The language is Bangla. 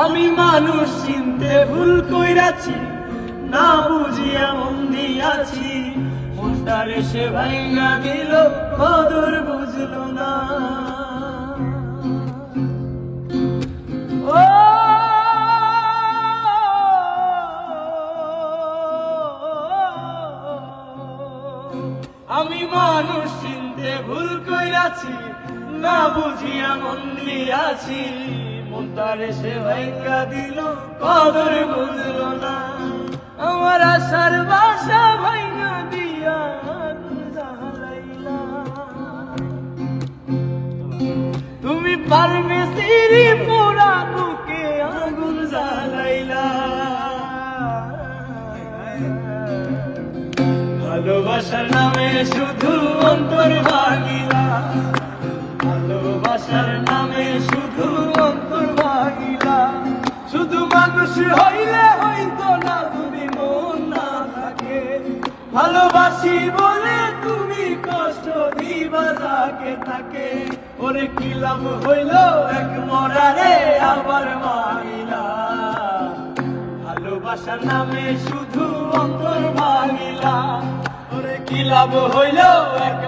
আমি মানুষ চিনতে ভুল কইরাছি, না বুঝিয়া মন দিয়াছি। মনটার সে ভাইঙ্গা দিল, কদর বুঝলো না। ও আমি মানুষ চিনতে ভুল কইরাছি, না বুঝিয়া মন দিয়াছি। মনটার সে ভাইঙ্গা দিল, কদর বুঝলো না। আমার আশার বাসা ভাইঙ্গা দিয়া জ্বালাইলা। তুমি পারবে সিঁড়ি পোড়া বুকে আগুন জ্বালাইলা। ভালোবাসার নামে শুধু অন্তর ভাগিলা, ভালোবাসার নামে শুধু অন্তর ভাগিলা। শুধু মানুষ হইলে হইতো না তুমি মন না থাকে। ভালোবাসি বলে তুমি কষ্ট দিবা যাকে থাকে। ওরে কি লাভ হইল এক মরারে আবার মারিলা। ভালোবাসার নামে শুধু অন্তর ভাগিলা। ওরে কি লাভ হইল এক